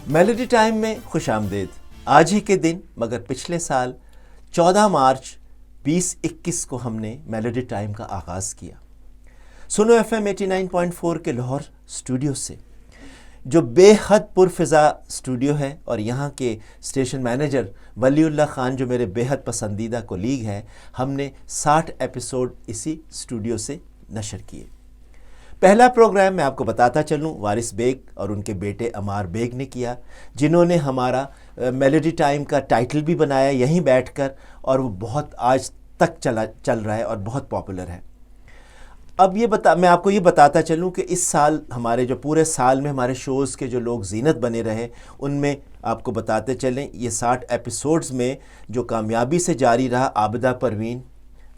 Melody time میں خوش آمدید. آج ہی کے دن مگر پچھلے سال 14 مارچ 2021 کو ہم نے میلوڈی ٹائم کا آغاز کیا. سنو ایف ایم 89.4 کے لاہور اسٹوڈیو سے، جو بے حد پرفضا اسٹوڈیو ہے، اور یہاں کے اسٹیشن مینیجر ولی اللہ خان جو میرے بے حد پسندیدہ کولیگ ہیں، ہم نے 60 ایپیسوڈ اسی اسٹوڈیو سے نشر کیے. پہلا پروگرام میں آپ کو بتاتا چلوں وارث بیگ اور ان کے بیٹے عمار بیگ نے کیا، جنہوں نے ہمارا میلوڈی ٹائم کا ٹائٹل بھی بنایا یہیں بیٹھ کر، اور وہ بہت آج تک چل رہا ہے اور بہت پاپولر ہے. اب میں آپ کو یہ بتاتا چلوں کہ اس سال ہمارے جو پورے سال میں ہمارے شوز کے جو لوگ زینت بنے رہے، ان میں آپ کو بتاتے چلیں یہ 60 ایپیسوڈز میں جو کامیابی سے جاری رہا: عابدہ پروین،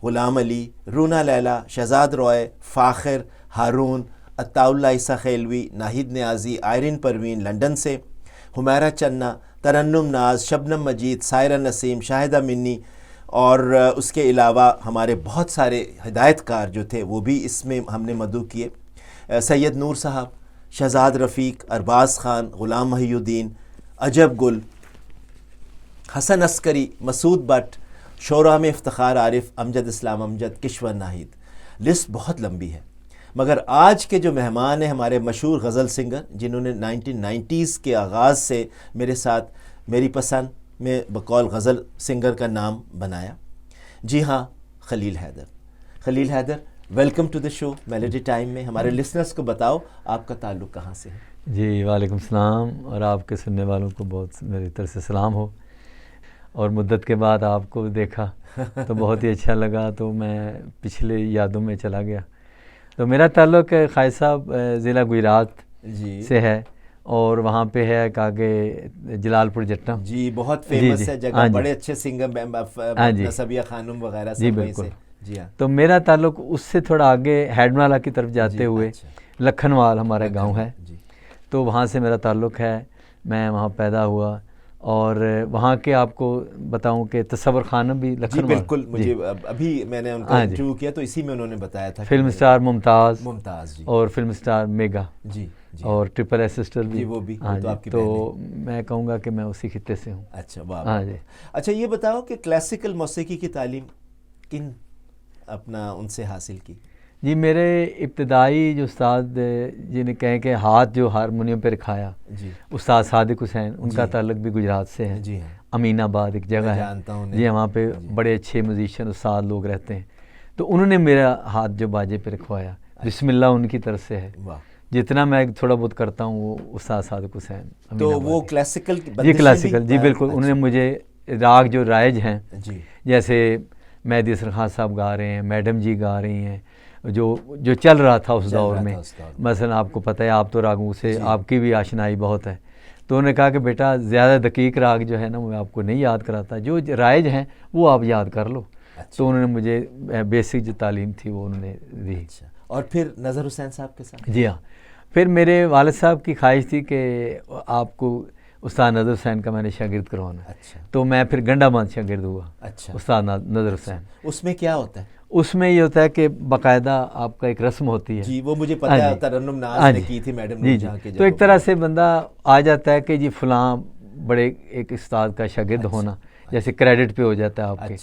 غلام علی، رونا لیلا، شہزاد روئے، فاخر، ہارون، عطاء اللہ عیسیٰ خیلوی، ناہید نیازی، آئرین پروین لندن سے، حمیرہ چنہ، ترنم ناز، شبنم مجید، سائرہ نسیم، شاہدہ منی، اور اس کے علاوہ ہمارے بہت سارے ہدایت کار جو تھے وہ بھی اس میں ہم نے مدعو کیے: سید نور صاحب، شہزاد رفیق، ارباز خان، غلام محی الدین، عجب گل، حسن عسکری، مسعود بٹ، شعراء میں افتخار عارف، امجد اسلام امجد، کشور ناہید. لسٹ بہت لمبی ہے، مگر آج کے جو مہمان ہیں ہمارے مشہور غزل سنگر، جنہوں نے 1990s کے آغاز سے میرے ساتھ میری پسند میں بقول غزل سنگر کا نام بنایا. جی ہاں، Khalil Haider. Khalil Haider, welcome to the show melody time میں. ہمارے لسنرز کو بتاؤ آپ کا تعلق کہاں سے ہے؟ جی وعلیکم السلام، اور آپ کے سننے والوں کو بہت میری طرف سے سلام ہو. اور مدت کے بعد آپ کو دیکھا تو بہت ہی اچھا لگا، تو میں پچھلے یادوں میں چلا گیا. تو میرا تعلق قائد صاحب ضلع گجرات سے ہے، اور وہاں پہ ہے کہ آگے جلال پور جٹا. جی بہت فیمس ہے جگہ، بڑے اچھے سنگر نصبیہ خانم وغیرہ جی سب بالکل. جی ہاں. تو میرا تعلق اس سے تھوڑا آگے ہیڈمالا کی طرف جاتے ہوئے لکھنوال ہمارا گاؤں ہے، تو وہاں سے میرا تعلق ہے. میں وہاں پیدا ہوا، اور وہاں کے آپ کو بتاؤں کہ تصور خانم بھی لکھنوال. جی بالکل، مجھے ابھی میں نے ان کا انٹرویو کیا تو اسی میں انہوں نے بتایا تھا. فلم سٹار ممتاز جی، اور فلم سٹار میگا جی اور ٹرپل ایس سسٹر بھی. وہ بھی تو میں کہوں گا کہ میں اسی خطے سے ہوں. اچھا واہ. اچھا یہ بتاؤ کہ کلاسیکل موسیقی کی تعلیم کن اپنا ان سے حاصل کی؟ جی میرے ابتدائی جو استاد جنہیں کہیں کہ ہاتھ جو ہارمونیم پہ رکھایا، استاد صادق حسین، ان کا تعلق بھی گجرات سے ہے. جی ہاں، امین آباد ایک جگہ ہے جی، وہاں پہ بڑے اچھے میوزیشین استاد لوگ رہتے ہیں. تو انہوں نے میرا ہاتھ جو باجے پہ رکھوایا، بسم اللہ ان کی طرف سے ہے. جتنا میں تھوڑا بہت کرتا ہوں وہ استاد صادق حسین. تو وہ کلاسیکل؟ جی کلاسیکل، جی بالکل. انہوں نے مجھے راگ جو رائج ہیں، جیسے مہدی حسن خان صاحب گا رہے ہیں، میڈم جی گا رہی ہیں، جو چل رہا تھا اس دور میں. مثلا آپ کو پتہ ہے، آپ تو راگوں سے آپ کی بھی آشنائی بہت ہے. تو انہوں نے کہا کہ بیٹا زیادہ دقیق راگ جو ہے نا وہ آپ کو نہیں یاد کراتا، جو رائج ہیں وہ آپ یاد کر لو. تو انہوں نے مجھے بیسک جو تعلیم تھی وہ انہوں نے دی. اور پھر نظر حسین صاحب کے ساتھ؟ جی ہاں، پھر میرے والد صاحب کی خواہش تھی کہ آپ کو استاد نظر حسین کا میں نے شاگرد کروانا. تو میں پھر گنڈا باندھ شاگرد ہوا استاد نظر حسین. اس میں کیا ہوتا ہے؟ اس میں یہ ہوتا ہے کہ باقاعدہ آپ کا ایک رسم ہوتی ہے. جی وہ مجھے پتہ ہے، ترنم ناز نے کی تھی میڈم نے جہاں کے. تو ایک طرح سے بندہ آ جاتا ہے کہ جی فلاں بڑے ایک استاد کا شاگرد ہونا جیسے کریڈٹ پہ ہو جاتا ہے آپ کے.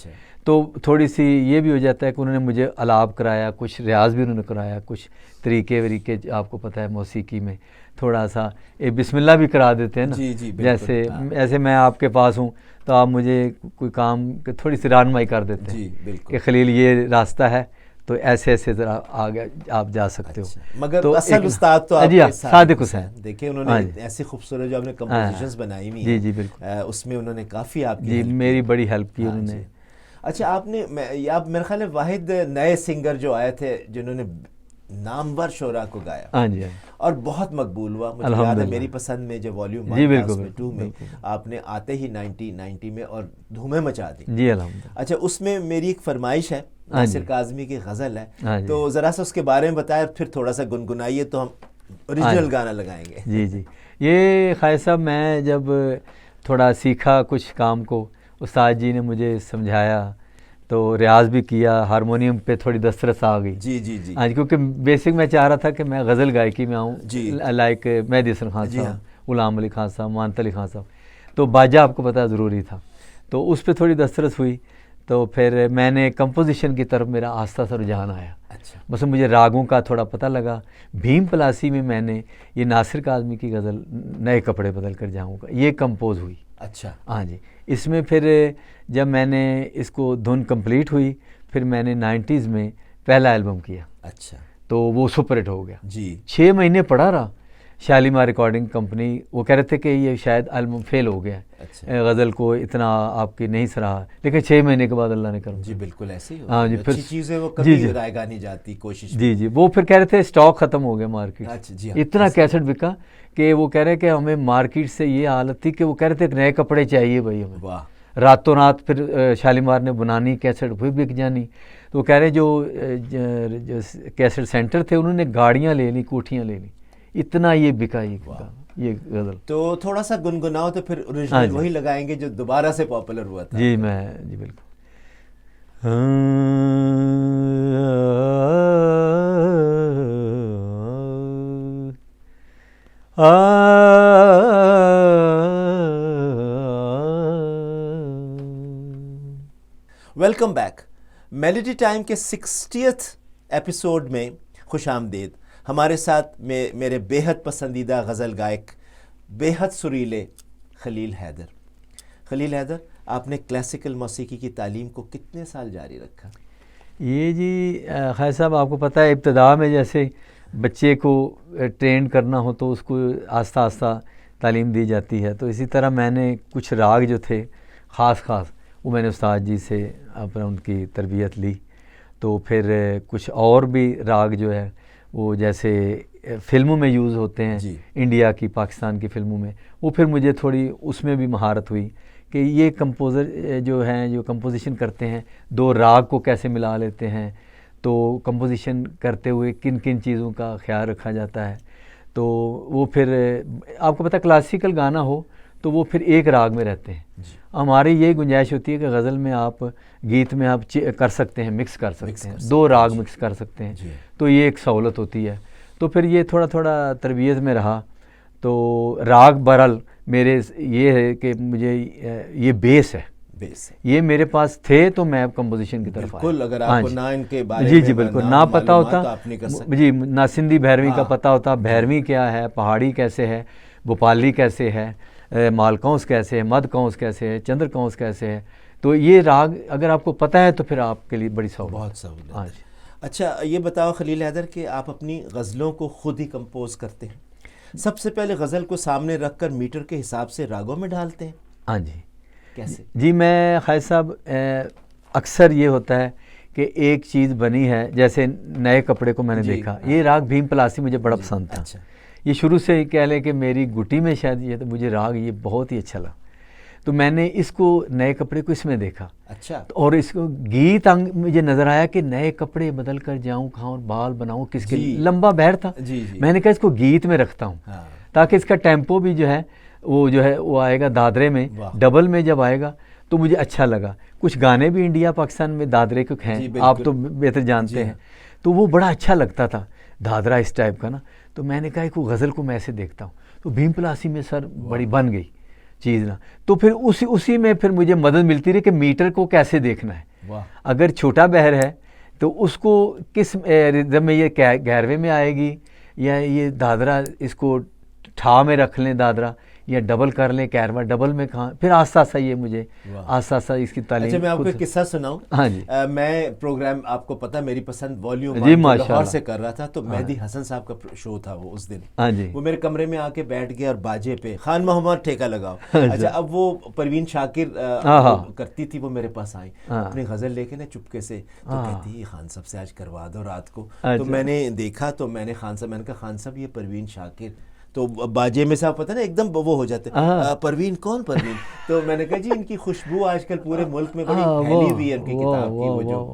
تو تھوڑی سی یہ بھی ہو جاتا ہے کہ انہوں نے مجھے الاپ کرایا، کچھ ریاض بھی انہوں نے کرایا، کچھ طریقے وریقے آپ کو پتہ ہے موسیقی میں تھوڑا سا بسم اللہ بھی کرا دیتے ہیں نا. جیسے میں آپ کے پاس ہوں تو آپ مجھے کوئی کام تھوڑی سی رہنمائی کر دیتے ہیں کہ خلیل یہ راستہ ہے، تو ایسے ایسے ذرا آگے آپ جا سکتے ہو. مگر اصل استاد تو آپ کے صادق حسین. دیکھیں انہوں نے ایسی خوبصورت جو آپ نے کمپوزیشنز بنائی ہوئی ہیں، جی بالکل، اس میں انہوں نے کافی آپ کی جی میری بڑی ہیلپ کی انہوں نے. اچھا آپ میرے خیال ہے واحد نئے سنگر جو آئے تھے جنہوں نے نامور شعراء کو گایا. ہاں جی، اور بہت مقبول ہوا. مجھے یاد ہے میری پسند میں جو والیوم 2 میں آپ نے آتے ہی 90 میں اور دھومیں مچا دی. جی الحمدللہ. اچھا اس میں میری ایک فرمائش ہے، ناصر کاظمی کی غزل ہے، تو ذرا سا اس کے بارے میں بتائیں، پھر تھوڑا سا گنگنائیے تو ہم اوریجنل گانا لگائیں گے. جی جی، یہ خالد صاحب میں جب تھوڑا سیکھا کچھ کام کو، استاد جی نے مجھے سمجھایا تو ریاض بھی کیا، ہارمونیم پہ تھوڑی دسترس آ گئی. جی جی جی. کیونکہ بیسک میں چاہ رہا تھا کہ میں غزل گائکی میں آؤں، لائک مہدی حسن خان صاحب غلام علی خان صاحب, مانت علی خان صاحب. تو باجا آپ کو پتہ ضروری تھا, تو اس پہ تھوڑی دسترس ہوئی. تو پھر میں نے کمپوزیشن کی طرف میرا آہستہ سا رجحان آیا. اچھا. بس مجھے راگوں کا تھوڑا پتہ لگا. بھیم پلاسی میں میں نے یہ ناصر کاظمی کی غزل نئے کپڑے بدل کر جاؤں گا یہ کمپوز ہوئی. اچھا. ہاں جی. اس میں پھر جب میں نے اس کو دھن کمپلیٹ ہوئی, پھر میں نے 90s میں پہلا البم کیا. اچھا. تو وہ سپر ہٹ ہو گیا. جی. 6 مہینے پڑا رہا. شالیمار ریکارڈنگ کمپنی وہ کہہ رہے تھے کہ یہ شاید البم فیل ہو گیا. اچھا. غزل کو اتنا آپ کی نہیں سراہا, لیکن 6 مہینے کے بعد اللہ نے کرم. جی بالکل ایسے ہی ہوتا ہاں ہے. جی. پھر اچھی چیزیں وہ کبھی رائے گاہ نہیں جاتی کوشش. جی جی. وہ پھر کہہ رہے تھے اسٹاک ختم ہو گیا مارکیٹ. اچھا. جی. اتنا کیسٹ بکا کہ وہ کہہ رہے کہ ہمیں مارکیٹ سے یہ حالت تھی کہ وہ کہہ رہے تھے نئے کپڑے چاہیے بھائی ہمیں. واہ. راتوں رات پھر شالیمار نے بنانی کیسٹ بھی بک جانی. تو وہ کہہ رہے جو کیسٹ سینٹر تھے انہوں نے گاڑیاں لے لی, کوٹھیاں لے لی, اتنا یہ بکا یہ غزل. تو تھوڑا سا گنگناؤ تو پھر اوریجنل وہی لگائیں گے جو دوبارہ سے پاپولر ہوا تھا. جی میں جی بالکل. Welcome back. میلوڈی ٹائم کے 60th ایپیسوڈ میں خوش آمدید. ہمارے ساتھ میرے بے حد پسندیدہ غزل گائک, بے حد سریلے خلیل حیدر. خلیل حیدر, آپ نے کلاسیکل موسیقی کی تعلیم کو کتنے سال جاری رکھا؟ یہ جی خیر صاحب آپ کو پتہ ہے ابتدا میں جیسے بچے کو ٹرین کرنا ہو تو اس کو آہستہ آہستہ تعلیم دی جاتی ہے, تو اسی طرح میں نے کچھ راگ جو تھے خاص وہ میں نے استاد جی سے اپنا ان کی تربیت لی. تو پھر کچھ اور بھی راگ جو ہے وہ جیسے فلموں میں یوز ہوتے ہیں جی. انڈیا کی پاکستان کی فلموں میں, وہ پھر مجھے تھوڑی اس میں بھی مہارت ہوئی کہ یہ کمپوزر جو ہیں جو کمپوزیشن کرتے ہیں دو راگ کو کیسے ملا لیتے ہیں, تو کمپوزیشن کرتے ہوئے کن کن چیزوں کا خیال رکھا جاتا ہے. تو وہ پھر آپ کو پتہ کلاسیکل گانا ہو تو وہ پھر ایک راگ میں رہتے ہیں. ہماری یہ گنجائش ہوتی ہے کہ غزل میں آپ گیت میں آپ کر سکتے ہیں, مکس کر سکتے ہیں, دو راگ مکس کر سکتے ہیں. تو یہ ایک سہولت ہوتی ہے. تو پھر یہ تھوڑا تھوڑا تربیت میں رہا. تو راگ برل میرے یہ ہے کہ مجھے یہ بیس ہے, یہ میرے پاس تھے تو میں اب کمپوزیشن کی طرف بالکل. اگر آپ کو نہ ان کے بارے جی بالکل نہ پتہ ہوتا جی, نہ سندھی بھیروی کا پتہ ہوتا, بھیروی کیا ہے, پہاڑی کیسے ہے, بھوپالی کیسے ہے, مالکونس کیسے ہے, مدھ کونس کیسے ہے, چندر کونس کیسے ہے, تو یہ راگ اگر آپ کو پتہ ہے تو پھر آپ کے لیے بڑی سہولت. بہت سہولت. ہاں جی. اچھا یہ بتاؤ خلیل حیدر کہ آپ اپنی غزلوں کو خود ہی کمپوز کرتے ہیں؟ سب سے پہلے غزل کو سامنے رکھ کر میٹر کے حساب سے راگوں میں ڈالتے ہیں؟ ہاں جی. کیسے؟ جی میں خیر صاحب اکثر یہ ہوتا ہے کہ ایک چیز بنی ہے, جیسے نئے کپڑے کو میں نے دیکھا, یہ راگ بھیم پلاسی مجھے بڑا پسند تھا. یہ شروع سے ہی کہہ لیں کہ میری گٹی میں شاید یہ تو مجھے راگ یہ بہت ہی اچھا لگا, تو میں نے اس کو نئے کپڑے کو اس میں دیکھا. اچھا. اور اس کو گیت مجھے نظر آیا کہ نئے کپڑے بدل کر جاؤں کہاں اور بال بناؤں کس کے, لمبا بہر تھا. میں نے کہا اس کو گیت میں رکھتا ہوں تاکہ اس کا ٹیمپو بھی جو ہے وہ آئے گا دادرے میں, ڈبل میں جب آئے گا تو مجھے اچھا لگا. کچھ گانے بھی انڈیا پاکستان میں دادرے کے ہیں, آپ تو بہتر جانتے ہیں, تو وہ بڑا اچھا لگتا تھا دادرا اس ٹائپ کا نا. تو میں نے کہا کہ غزل کو میں ایسے دیکھتا ہوں, تو بھیم پلاسی میں سر بڑی بن گئی چیز نا. تو پھر اسی میں پھر مجھے مدد ملتی رہی کہ میٹر کو کیسے دیکھنا ہے. اگر چھوٹا بہر ہے تو اس کو کس ردم میں یہ گیروے میں آئے گی, یا یہ دادرا اس کو ٹھا میں رکھ لیں دادرا, یا ڈبل کر لیں کیروا ڈبل میں کہاں. پھر آہستہ آہستہ یہ مجھے آہستہ آہستہ اس کی تعلیم. اچھا میں آپ کو ایک قصہ سناؤں. ہاں جی. میں پروگرام آپ کو پتہ میری پسند والیوم جی لاہور سے کر رہا تھا, تو مہدی حسن صاحب کا شو تھا وہ اس دن. ہاں جی. وہ میرے کمرے میں آ کے بیٹھ گیا اور باجے پہ خان محمد ٹھیکہ لگاؤ. اچھا اب وہ پروین شاکر کرتی تھی, وہ میرے پاس آئی اپنی غزل لے کے نا چپکے سے, تو کہتی خان صاحب سے آج کروا دو رات کو. تو میں نے دیکھا, تو میں نے خان صاحب, میں نے کہا خان صاحب یہ پروین شاکر, تو باجے میں سے آپ پتہ نا ایک دم وہ ہو جاتے, پروین کون پروین. تو میں نے کہا جی ان کی خوشبو آج کل پورے ملک میں بڑی پھیلی ہوئی ہے, ان کی کتاب کی وہ جو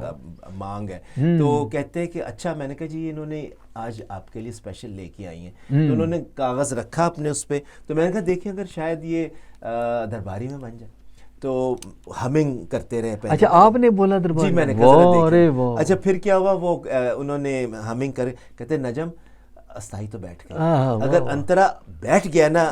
مانگ ہے. تو کہتے ہیں کہ اچھا. میں نے کہا جی انہوں نے آج آپ کے لیے اسپیشل لے کے آئی ہیں. تو انہوں نے کاغذ رکھا اپنے اس پہ, تو میں نے کہا دیکھیں اگر شاید یہ درباری میں بن جائے تو ہمنگ کرتے رہے پہلے. اچھا آپ نے بولا درباری؟ جی میں نے کہا. اچھا پھر کیا ہوا, وہ انہوں نے ہمنگ کرے, کہتے نجم استائی تو بیٹھ گیا. اگر انترا بیٹھ گیا نا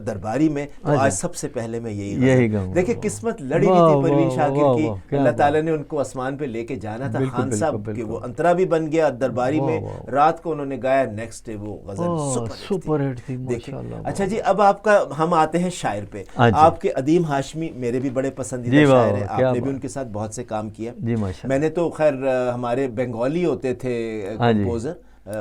درباری میں تو آج سب سے پہلے میں یہی گاؤں. دیکھیں قسمت لڑی ہوئی تھی پروین شاکر کی, اللہ تعالیٰ نے ان کو آسمان پہ لے کے جانا تھا. خان صاحب کہ وہ انترا بھی بن گیا درباری میں, رات کو انہوں نے گایا, نیکسٹ ڈے وہ غزل سپر ہٹ تھی. دیکھیں اچھا جی, اب آپ کا ہم آتے ہیں شاعر پہ. آپ کے ادیم ہاشمی میرے بھی بڑے پسندیدہ شاعر ہیں, آپ نے بھی ان کے ساتھ بہت سے کام کیا. میں نے تو خیر ہمارے بنگالی ہوتے تھے کمپوزر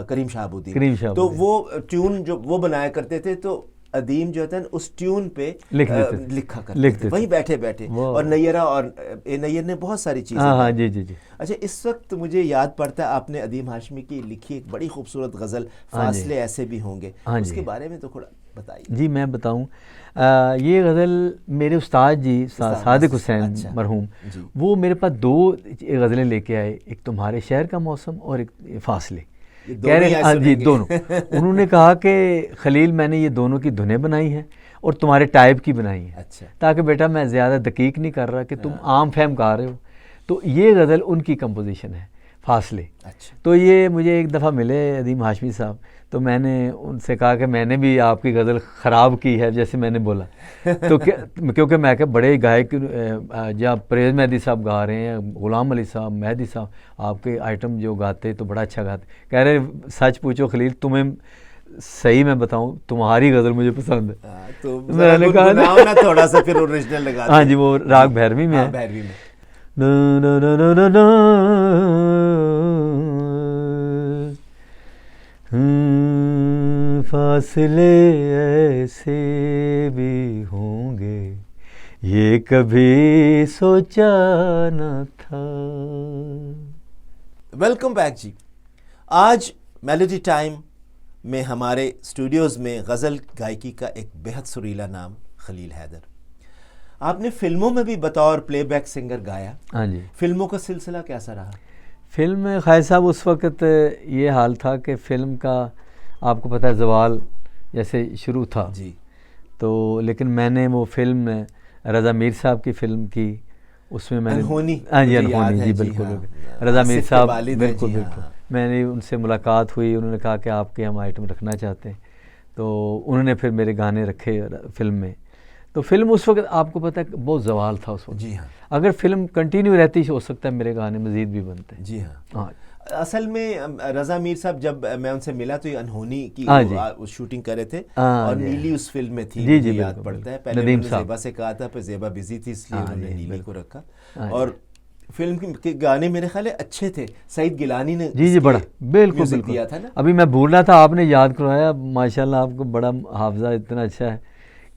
کریم شہاب الدین, تو وہ ٹیون جو وہ بنایا کرتے تھے تو ادیم جو تھا اس ٹیون پہ لکھا کرتے تھے وہیں بیٹھے بیٹھے. اور نیرہ اور نیر نے بہت ساری چیزیں. جی جی جی. اچھا, اس وقت مجھے یاد پڑتا ہے آپ نے ادیم ہاشمی کی لکھی ایک بڑی خوبصورت غزل فاصلے ایسے بھی ہوں گے, اس کے بارے میں تو تھوڑا بتائیے. جی میں بتاؤں, یہ غزل میرے استاد جی صادق حسین مرحوم, وہ میرے پاس 2 غزلیں لے کے آئے, ایک تمہارے شہر کا موسم اور ایک فاصلے. کہہ رہے جی دونوں. انہوں نے کہا کہ خلیل میں نے یہ دونوں کی دھنیں بنائی ہیں اور تمہارے ٹائپ کی بنائی ہیں, تاکہ بیٹا میں زیادہ دقیق نہیں کر رہا کہ تم عام فہم کہا رہے ہو. تو یہ غزل ان کی کمپوزیشن ہے فاصلے. تو یہ مجھے ایک دفعہ ملے ادیم ہاشمی صاحب, تو میں نے ان سے کہا کہ میں نے بھی آپ کی غزل خراب کی ہے, جیسے میں نے بولا. تو کیونکہ میں کہ بڑے گائک جہاں پریز مہدی صاحب گا رہے ہیں, غلام علی صاحب, مہدی صاحب, آپ کے آئٹم جو گاتے تو بڑا اچھا گاتے. کہہ رہے سچ پوچھو خلیل, تمہیں صحیح میں بتاؤں تمہاری غزل مجھے پسند ہے. تو میں نے کہا تھوڑا سا پھر اوریجنل لگا. ہاں جی, وہ راگ بھیروی میں ہے. فاصلے ایسے بھی ہوں گے یہ کبھی سوچا نہ تھا. ویلکم بیک جی. آج میلوڈی ٹائم میں ہمارے اسٹوڈیوز میں غزل گائکی کا ایک بہت سریلا نام خلیل حیدر. آپ نے فلموں میں بھی بطور پلے بیک سنگر گایا. ہاں جی. فلموں کا سلسلہ کیسا رہا؟ فلم میں خیر صاحب اس وقت یہ حال تھا کہ فلم کا آپ کو پتہ ہے زوال جیسے شروع تھا جی, تو لیکن میں نے وہ فلم رضا میر صاحب کی فلم کی, اس میں میں نے انہونی. ہاں جی انہونی, جی بالکل رضا میر صاحب, بالکل بالکل. میں نے ان سے ملاقات ہوئی, انہوں نے کہا کہ آپ کے ہم آئٹم رکھنا چاہتے ہیں, تو انہوں نے پھر میرے گانے رکھے فلم میں. تو فلم اس وقت آپ کو پتہ ہے بہت زوال تھا اس وقت. جی ہاں. اگر فلم کنٹینیو رہتی ہو سکتا ہے میرے گانے مزید بھی بنتے ہیں. جی ہاں. اصل میں رضا میر صاحب جب میں ان سے ملا تو یہ انہونی کی شوٹنگ کر رہے تھے, اور نیلی اس فلم میں تھی. جی یاد پڑتا ہے پہلے انہوں نے زیبا سے کہا تھا, پھر زیبا بزی تھی اس لیے انہوں نے نیلی کو رکھا. اور فلم کے گانے میرے خیال اچھے تھے, سعید گیلانی نے جی بڑا بالکل دیا تھا نا. ابھی میں بھول رہا تھا, آپ نے یاد کروایا. ماشاءاللہ آپ کو بڑا حافظہ اتنا اچھا ہے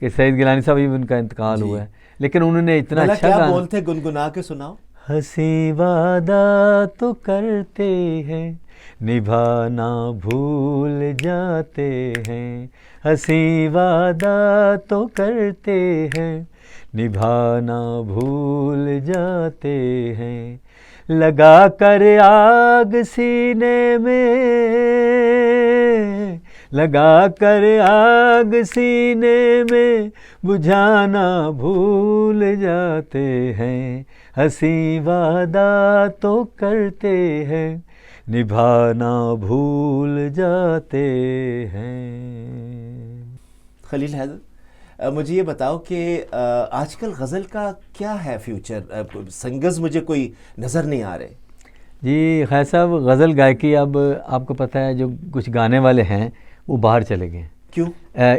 کہ سعید گیلانی صاحب بھی ان کا انتقال ہوا ہے, لیکن انہوں نے اتنا اچھا کیا بولتے گنگنا کے سناؤ. ہنسی وعدہ تو کرتے ہیں نبھانا بھول جاتے ہیں, ہنسی وعدہ تو کرتے ہیں نبھانا بھول جاتے ہیں, لگا کر آگ سینے میں, لگا کر آگ سینے میں بجھانا بھول جاتے ہیں, ہنسی وعدہ تو کرتے ہیں نبھانا بھول جاتے ہیں. خلیل حیدر, مجھے یہ بتاؤ کہ آج کل غزل کا کیا ہے فیوچر؟ سنگرز مجھے کوئی نظر نہیں آ رہے. جی خیر صاحب, غزل گائکی اب آپ کو پتہ ہے جو کچھ گانے والے ہیں وہ باہر چلے گئے ہیں. کیوں؟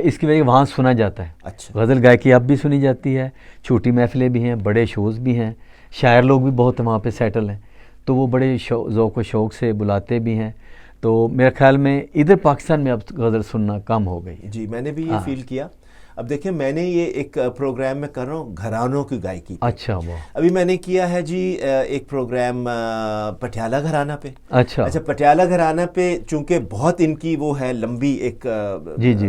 اس کی وجہ وہاں سنا جاتا ہے. اچھا. غزل گائکی اب بھی سنی جاتی ہے, چھوٹی محفلیں بھی ہیں, بڑے شوز بھی ہیں, شاعر لوگ بھی بہت وہاں پہ سیٹل ہیں, تو وہ بڑے ذوق و شوق سے بلاتے بھی ہیں. تو میرے خیال میں ادھر پاکستان میں اب غزل سننا کم ہو گئی. جی میں نے بھی یہ فیل کیا. اب دیکھیں میں نے یہ ایک پروگرام میں کر رہا ہوں گھرانوں کی گائکی. اچھا. وہ ابھی میں نے کیا ہے جی ایک پروگرام پٹیالہ گھرانہ پہ. اچھا پٹیالہ گھرانہ پہ چونکہ بہت ان کی وہ ہے لمبی ایک جی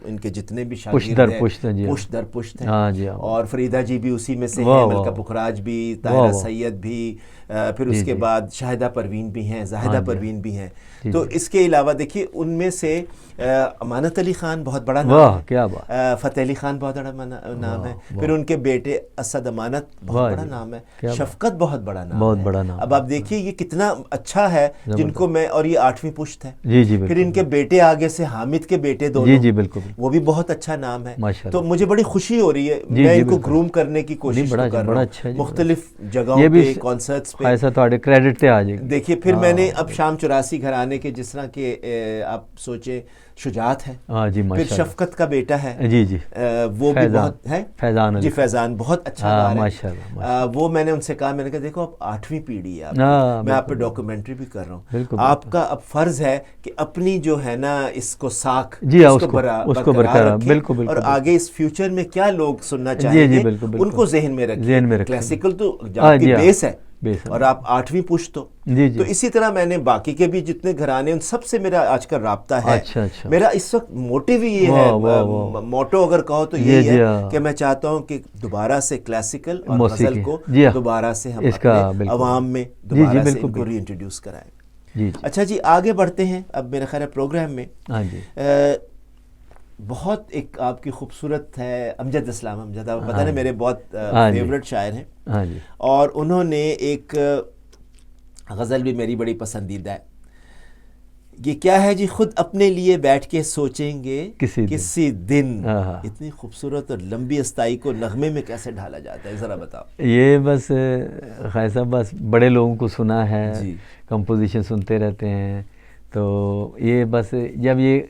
ان کے جتنے بھی شاگرد ہیں پشت در پشت ہیں, اور فریدہ جی بھی اسی میں سے ہیں, ملکہ پخراج بھی, طاہرہ سید بھی, پھر اس کے بعد شاہدہ پروین بھی ہیں, زاہدہ پروین بھی ہیں. تو اس کے علاوہ دیکھیے ان میں سے امانت علی خان بہت بڑا نام ہے. کیا بات. فتح علی خان بہت بڑا نام ہے. پھر ان کے بیٹے اسد امانت بہت بڑا نام ہے. شفقت بہت بڑا نام ہے, بہت بڑا نام. اب آپ دیکھیے یہ کتنا اچھا ہے جن کو میں, اور یہ 8ویں پشت ہے. جی جی. پھر ان کے بیٹے آگے سے حامد کے بیٹے دونوں, جی جی بالکل, وہ بھی بہت اچھا نام ہے. ماشاءاللہ. تو مجھے بڑی خوشی ہو رہی ہے, میں ان کو گروم کرنے کی کوشش کر رہا ہوں مختلف جگہوں پہ, کنسرٹس پہ. ایسا تھوڑے کریڈٹ پہ آ جائے. دیکھیے پھر میں نے اب شام 84 گھرانے کے, جس طرح کہ آپ سوچیں شجاعت ہے, پھر شفقت کا بیٹا ہے, جی جی, وہ بھی بہت ہے, فیضان, جی فیضان بہت اچھا گا رہا ہے ماشاءاللہ. وہ میں نے ان سے کہا, میں نے کہا دیکھو اب 8ویں پیڑھی ہے, میں آپ پہ ڈاکومنٹری بھی کر رہا ہوں, آپ کا اب فرض ہے کہ اپنی جو ہے نا اس کو ساکھ اس کو برقرار رکھیں, اور آگے اس فیوچر میں کیا لوگ سننا چاہیں گے ان کو ذہن میں رکھیں. کلاسیکل تو آپ کی بیس ہے, اور آپ 8ویں پشت ہو. تو اسی طرح میں نے باقی کے بھی جتنے گھرانے ان سب سے میرا آج کل رابطہ ہے. میرا اس وقت موٹیو یہ ہے, موٹو اگر کہو تو یہی ہے کہ میں چاہتا ہوں کہ دوبارہ سے کلاسیکل اور غزل کو دوبارہ سے ہم اپنے عوام میں دوبارہ سے ان کو ری انٹروڈیوس کرائیں. اچھا جی, آگے بڑھتے ہیں اب میرا خیال ہے پروگرام میں. بہت ایک آپ کی خوبصورت ہے امجد اسلام. امجد آپ پتہ نہیں میرے بہت فیوریٹ شاعر ہیں, اور انہوں نے ایک غزل بھی میری بڑی پسندیدہ ہے. یہ کیا ہے جی, خود اپنے لیے بیٹھ کے سوچیں گے کسی دن. اتنی خوبصورت اور لمبی استائی کو نغمے میں کیسے ڈھالا جاتا ہے, ذرا بتاؤ. یہ بس خیر صاحب بس بڑے لوگوں کو سنا ہے, کمپوزیشن سنتے رہتے ہیں, تو یہ بس جب یہ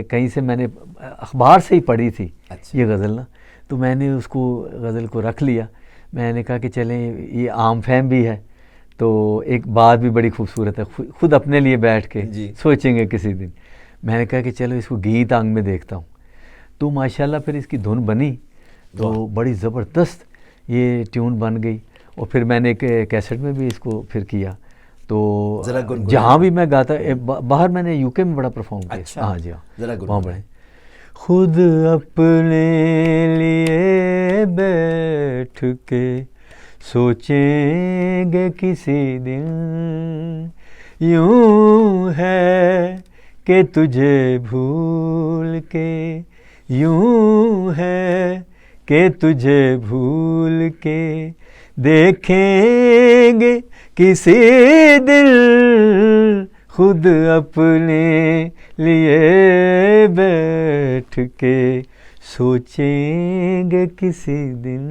کہیں سے میں نے اخبار سے ہی پڑھی تھی یہ غزل نا, تو میں نے اس کو غزل کو رکھ لیا. میں نے کہا کہ چلیں یہ عام فہم بھی ہے, تو ایک بات بھی بڑی خوبصورت ہے, خود اپنے لیے بیٹھ کے سوچیں گے کسی دن. میں نے کہا کہ چلو اس کو گیت آنگ میں دیکھتا ہوں, تو ماشاءاللہ پھر اس کی دھن بنی تو بڑی زبردست یہ ٹیون بن گئی. اور پھر میں نے ایک کیسٹ میں بھی اس کو پھر کیا, تو جہاں بھی میں گاتا, باہر میں نے یو کے میں بڑا پرفارم کیا. ہاں جی ہاں, وہاں بڑے. خود اپنے لیے بیٹھ کے سوچیں گے کسی دن, یوں ہے کہ تجھے بھول کے, یوں ہے کہ تجھے بھول کے دیکھیں گے کسی دل, خود اپنے لیے بیٹھ کے سوچیں گے کسی دن.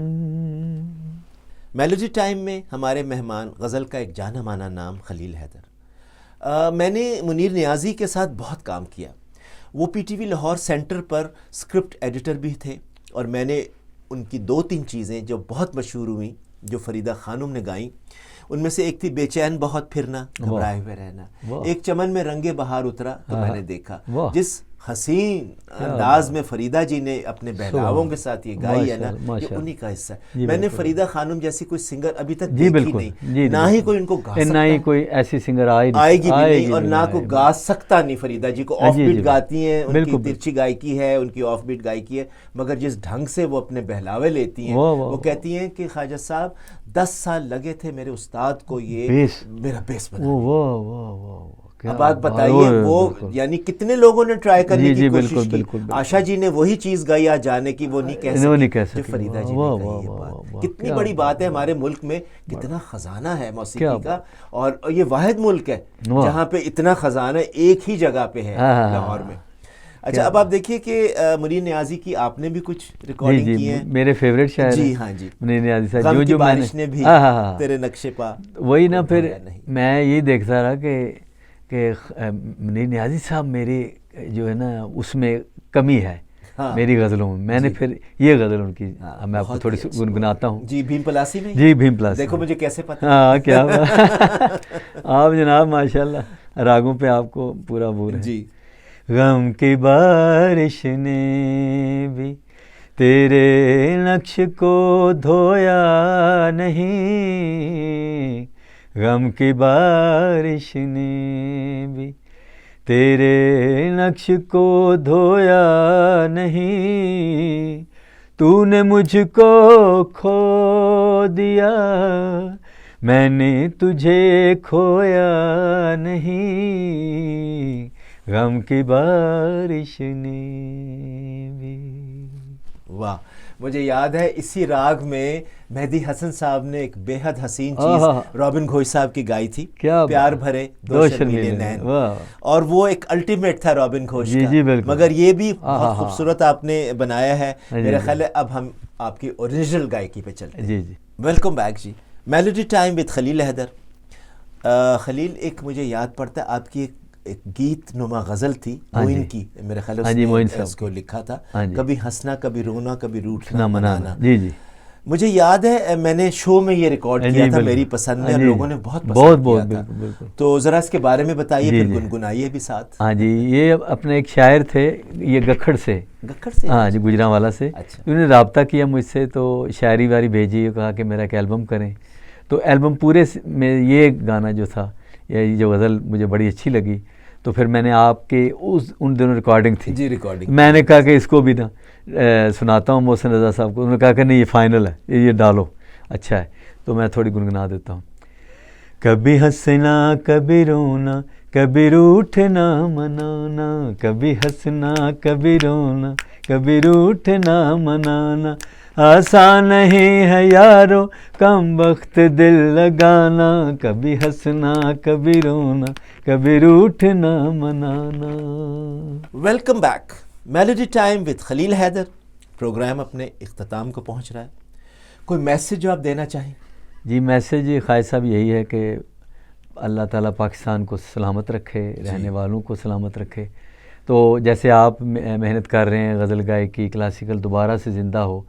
میلوڈی ٹائم میں ہمارے مہمان غزل کا ایک جانا مانا نام خلیل حیدر. میں نے منیر نیازی کے ساتھ بہت کام کیا. وہ P T V Lahore centre پر اسکرپٹ ایڈیٹر بھی تھے, اور میں نے ان کی 2-3 چیزیں جو بہت مشہور ہوئیں جو فریدہ خانم نے گائیں, ان میں سے ایک تھی بے چین بہت پھرنا گھبرائے ہوئے رہنا, ایک چمن میں رنگ بہار اترا تو میں نے دیکھا. جس حسین انداز میں فریدہ جی نے اپنے بہلاووں کے ساتھ یہ گائی ہے نا, یہ انہی کا حصہ ہے. میں نے فریدہ خانم جیسی کوئی سنگر ابھی تک دیکھی نہیں, نہ ہی کوئی ان کو گا سکتا, نہ ہی کوئی ایسی سنگر آئے گی بھی نہیں, اور نہ کوئی گا سکتا نہیں. فریدہ جی کو آف بیٹ گاتی ہیں, ان کی ترچھی گائکی ہے, ان کی آف بیٹ گائکی ہے, مگر جس ڈھنگ سے وہ اپنے بہلاوے لیتی ہیں, وہ کہتی ہیں کہ خواجہ صاحب 10 سال لگے تھے میرے استاد کو یہ میرا بیس بنانے. اب آپ بتائیے وہ یعنی کتنے لوگوں نے ٹرائی کرنے کی کوشش کی. آشا جی نے وہی چیز گائی, آج جانے کی وہ نہیں کہہ سکتی جو فریدہ جی نے کہی. یہ بات کتنی بڑی بات ہے. ہمارے ملک میں کتنا خزانہ ہے موسیقی کا, اور یہ واحد ملک ہے جہاں پہ اتنا خزانہ ایک ہی جگہ پہ ہے, لاہور میں. اچھا, اب آپ دیکھیے کہ منیر نیازی کی آپ نے بھی کچھ ریکارڈنگ کی ہیں. میرے فیوریٹ شاعر جی ہاں جی, منیر نیازی صاحب, غم کی بارش نے بھی تیرے نقشے پا, وہی نا. پھر میں یہی دیکھتا رہا کہ منیر نیازی صاحب میرے جو ہے نا اس میں کمی ہے میری غزلوں میں. میں نے پھر یہ غزل ان کی میں آپ کو تھوڑی سی گنگناتا ہوں. جی بھیم پلاسی میں. جی بھیم پلاسی, دیکھو مجھے کیسے پتہ. ہاں کیا آپ جناب ماشاءاللہ راگوں پہ آپ کو پورا عبور ہے. جی. غم کی بارش نے بھی تیرے نقش کو دھویا نہیں, غم کی بارش نے بھی تیرے نقش کو دھویا نہیں, تو نے مجھ کو کھو دیا میں نے تجھے کھویا نہیں, غم کی بارش نے بھی. واہ. مجھے یاد ہے اسی راگ میں مہدی حسن صاحب نے ایک بے حد حسین چیز رابن گھوش صاحب کی گائی تھی, پیار بھرے دو شرمیلے نین, اور وہ ایک الٹیمیٹ تھا رابن گھوش کا, مگر یہ بھی بہت خوبصورت آپ نے بنایا ہے. میرا خیال ہے اب ہم آپ کی اوریجنل گائیکی پہ چلتے ہیں. جی ویلکم بیک جی, melody time with Khalil Haider. Khalil, ایک مجھے یاد پڑتا ہے آپ کی ایک گیت نما غزل تھی موئن کی, میرے خیال ہے اس کو لکھا تھا, کبھی ہنسنا کبھی رونا کبھی روٹنا منانا. جی جی مجھے یاد ہے میں نے شو میں یہ ریکارڈ کیا تھا میری پسند میں, اور لوگوں نے بہت پسند کیا تھا. تو ذرا اس کے بارے میں بتائیے, پھر گنگنائیے بھی ساتھ. ہاں جی, یہ اپنے ایک شاعر تھے, یہ گکھڑ سے, ہاں جی گجرانوالا سے. انہوں نے رابطہ کیا مجھ سے, تو شاعری واری بھیجی, کہا کہ میرا ایک البم کریں. تو البم پورے میں یہ گانا جو تھا, یہ جو غزل مجھے بڑی اچھی لگی, تو پھر میں نے آپ کے ان دنوں ریکارڈنگ تھی جی, ریکارڈنگ میں نے کہا کہ اس کو بھی نا سناتا ہوں محسن رضا صاحب کو. انہوں نے کہا کہ نہیں یہ فائنل ہے, یہ ڈالو, اچھا ہے. تو میں تھوڑی گنگنا دیتا ہوں. کبھی ہنسنا کبھی رونا کبھی روٹنا منانا, کبھی ہنسنا کبھی رونا کبھی روٹنا منانا, آسان نہیں ہے یارو کم وقت دل لگانا, کبھی ہنسنا کبھی رونا کبھی روٹنا منانا. Welcome back, melody time with Khalil Haider. پروگرام اپنے اختتام کو پہنچ رہا ہے, کوئی میسج جو آپ دینا چاہیں؟ جی میسج خواجہ صاحب یہی ہے کہ اللہ تعالیٰ پاکستان کو سلامت رکھے, رہنے والوں کو سلامت رکھے. تو جیسے آپ محنت کر رہے ہیں غزل گائیکی کلاسیکل دوبارہ سے زندہ ہو,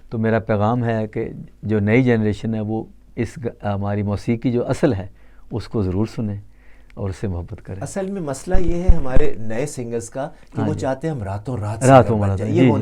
تو میرا پیغام ہے کہ جو نئی جنریشن ہے وہ اس ہماری موسیقی جو اصل ہے اس کو ضرور سنیں اور اس سے محبت کریں. اصل میں مسئلہ یہ ہے ہمارے نئے سنگرز کا کہ وہ چاہتے ہیں ہم راتوں رات بن جائیں. یہ ہو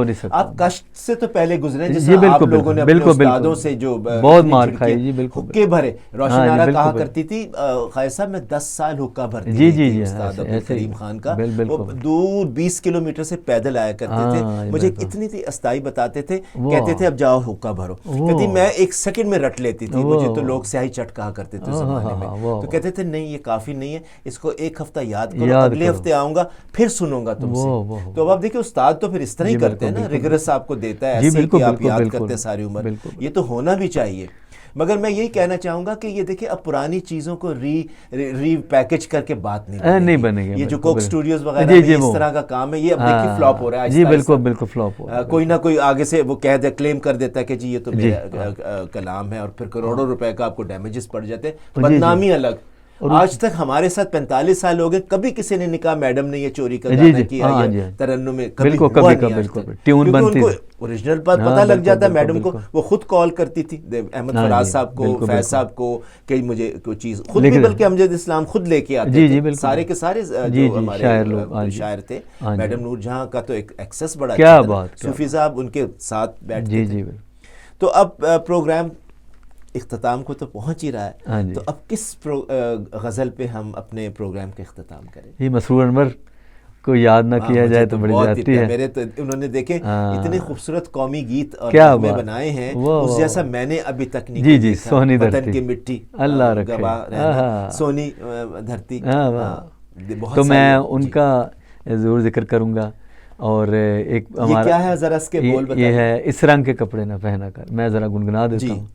نہیں سکتا. آپ کشٹ سے تو پہلے گزرے, جیسے آپ لوگوں نے اپنے استادوں سے جو بہت مار کھائی. جی بالکل, حقے بھرے. روشن آرا کہا کرتی تھی خواجہ صاحب میں 10 سال حقہ بھرتی تھی. جی استاد عبدالکریم خان کا, وہ دور 20 کلومیٹر سے پیدل آیا کرتے تھے. مجھے اتنی تھی استائی بتاتے تھے, کہتے تھے اب جاؤ حقہ بھرو. کہتی میں 1 سیکنڈ میں رٹ لیتی تھی, مجھے تو لوگ سیاہی چٹ کہا کرتے تھے اس زمانے میں. تو کہتے تھے نہیں یہ کافی نہیں ہے, اس کو 1 ہفتہ یاد کرو, اگلے ہفتے آؤں گا پھر سنوں گا تم سے. تو اب آپ دیکھیں استاد تو پھر اس طرح ہی کرتے ہیں نا, ریگرس آپ کو دیتا ہے ایسے کہ آپ یاد کرتے ہیں ساری عمر. یہ تو ہونا بھی چاہیے. مگر میں یہی کہنا چاہوں گا کہ یہ دیکھیں اب پرانی چیزوں کو ری پیکج کر کے بات نہیں بنے گی. یہ جو کوک اسٹوڈیوز وغیرہ اس طرح کا کام ہے, یہ اب دیکھیں فلاپ ہو رہا ہے. جی بالکل بالکل فلاپ ہو رہا ہے. کوئی نہ کوئی آگے سے وہ کہہ دے, کلیم کر دیتا ہے کہ جی یہ تو میرا کلام ہے, اور پھر کروڑوں روپے کا آپ کو ڈیمیجز پڑ جاتے ہیں, بدنامی الگ. آج تک ہمارے ساتھ 45 سال ہو گئے, کبھی کسی نے نہیں کہا میڈم نے یہ چوری کا گانا کیا یا ترنم میں, کبھی ہوا نہیں آج تک. کیونکہ ان کو اوریجنل پتہ لگ جاتا ہے میڈم کو, وہ خود کال کرتی تھی احمد فراز صاحب کو, فیض صاحب کو, کہ مجھے کوئی چیز خود بھی, بلکہ امجد اسلام خود لے کے آتے تھے سارے کے سارے جو ہمارے شاعر تھے. میڈم نور جہاں کا تو ایک ایکسس بڑا اچھا, صوفی صاحب ان کے ساتھ بیٹھتے تھے. تو اب پروگرام اختتام کو تو پہنچ ہی رہا ہے, تو اب کس غزل پہ ہم اپنے پروگرام کا اختتام کریں؟ یہ مسرور انور کو یاد نہ کیا جائے تو بڑی جاتی ہے. میرے تو انہوں نے دیکھیں اتنے خوبصورت قومی گیت اور میں بنائے ہیں, اس جیسا میں نے ابھی تک نہیں. جی جی, سونی وطن کی مٹی اللہ رکھے, سونی دھرتی. تو میں ان کا ضرور ذکر کروں گا. اور ایک یہ کیا ہے ذرا اس کے بول بتائیے. یہ ہے اس رنگ کے کپڑے نہ پہنا کر, میں ذرا گنگنا دیتا ہوں.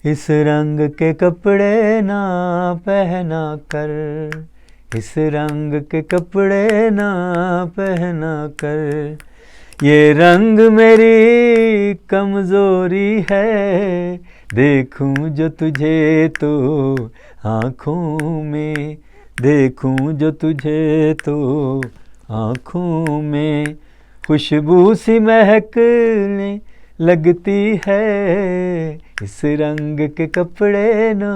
اس رنگ کے کپڑے نہ پہنا کر, اس رنگ کے کپڑے نہ پہنا کر, یہ رنگ میری کمزوری ہے, دیکھوں جو تجھے تو آنکھوں میں, دیکھوں جو تجھے تو آنکھوں میں, خوشبو سی مہکنے لگتی ہے, اس رنگ کے کپڑے نہ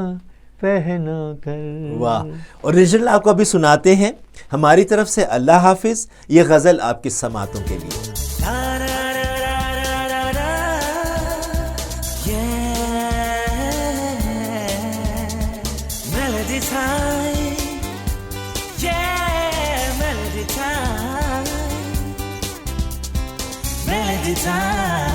پہنا کر. واہ, اوریجنل آپ کو ابھی سناتے ہیں. ہماری طرف سے اللہ حافظ. یہ غزل آپ کی سماعتوں کے لیے. Melody time.